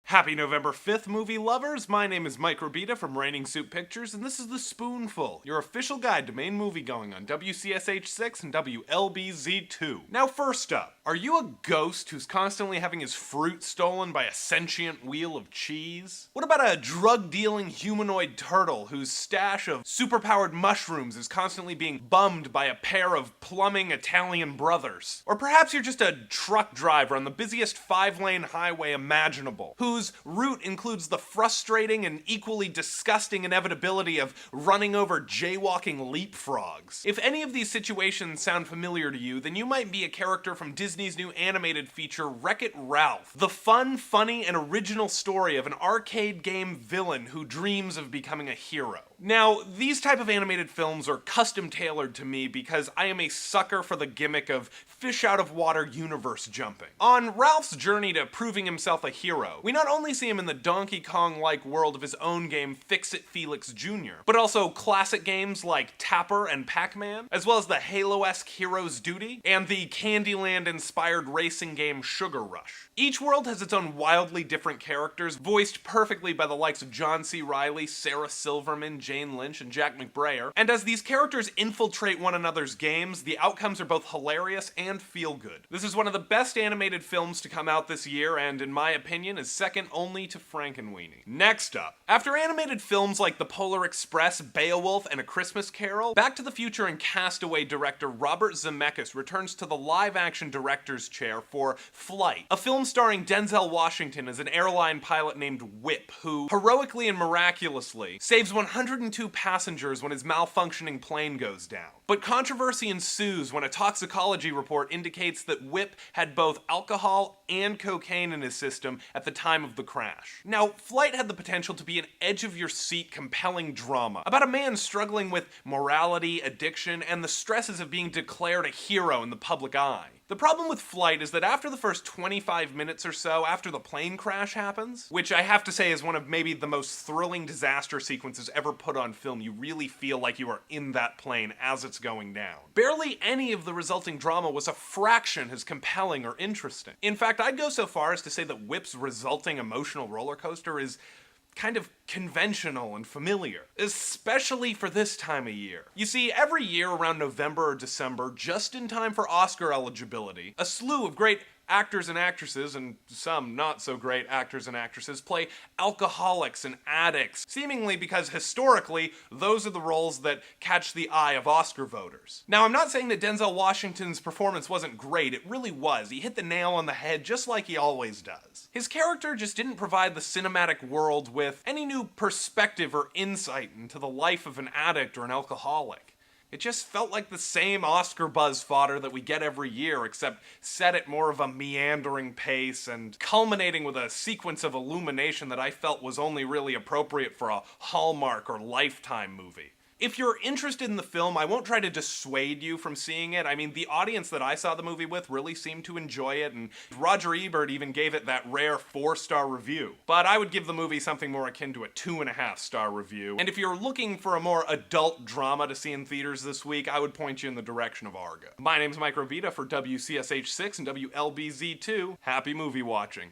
Happy November 5th, movie lovers! My name is Mike Robita from Reigning Soup Pictures, and this is The Spoonful, your official guide to Maine moviegoing on WCSH6 and WLBZ2. Now first up, are you a ghost who's constantly having his fruit stolen by a sentient wheel of cheese? What about a drug-dealing humanoid turtle whose stash of superpowered mushrooms is constantly being bummed by a pair of plumbing Italian brothers? Or perhaps you're just a truck driver on the busiest 5-lane highway imaginable, whose route includes the frustrating and equally disgusting inevitability of running over jaywalking leapfrogs. If any of these situations sound familiar to you, then you might be a character from Disney's new animated feature Wreck-It Ralph, the fun, funny, and original story of an arcade game villain who dreams of becoming a hero. Now, these type of animated films are custom tailored to me because I am a sucker for the gimmick of fish out of water universe jumping. On Ralph's journey to proving himself a hero, we not only see him in the Donkey Kong-like world of his own game Fix-It Felix Jr., but also classic games like Tapper and Pac-Man, as well as the Halo-esque Hero's Duty, and the Candyland-inspired racing game Sugar Rush. Each world has its own wildly different characters, voiced perfectly by the likes of John C. Reilly, Sarah Silverman, Jane Lynch, and Jack McBrayer, and as these characters infiltrate one another's games, the outcomes are both hilarious and feel good. This is one of the best animated films to come out this year, and in my opinion is second only to Frankenweenie. Next up, after animated films like The Polar Express, Beowulf, and A Christmas Carol, Back to the Future and Castaway director Robert Zemeckis returns to the live-action director's chair for Flight, a film starring Denzel Washington as an airline pilot named Whip, who heroically and miraculously saves 102 passengers when his malfunctioning plane goes down. But controversy ensues when a toxicology report indicates that Whip had both alcohol and cocaine in his system at the time of the crash. Now, Flight had the potential to be an edge-of-your-seat, compelling drama about a man struggling with morality, addiction, and the stresses of being declared a hero in the public eye. The problem with Flight is that after the first 25 minutes or so after the plane crash happens, which I have to say is one of maybe the most thrilling disaster sequences ever put on film, you really feel like you are in that plane as it's going down. Barely any of the resulting drama was a fraction as compelling or interesting. In fact, I'd go so far as to say that Whip's resulting emotional roller coaster is kind of conventional and familiar, especially for this time of year. You see, every year around November or December, just in time for Oscar eligibility, a slew of great actors and actresses, and some not so great actors and actresses, play alcoholics and addicts, seemingly because historically, those are the roles that catch the eye of Oscar voters. Now, I'm not saying that Denzel Washington's performance wasn't great, it really was. He hit the nail on the head just like he always does. His character just didn't provide the cinematic world with any new perspective or insight into the life of an addict or an alcoholic. It just felt like the same Oscar buzz fodder that we get every year, except set at more of a meandering pace and culminating with a sequence of illumination that I felt was only really appropriate for a Hallmark or Lifetime movie. If you're interested in the film, I won't try to dissuade you from seeing it. I mean, the audience that I saw the movie with really seemed to enjoy it, and Roger Ebert even gave it that rare 4-star review. But I would give the movie something more akin to a 2.5-star review. And if you're looking for a more adult drama to see in theaters this week, I would point you in the direction of Argo. My name's Mike Robita for WCSH6 and WLBZ2. Happy movie watching.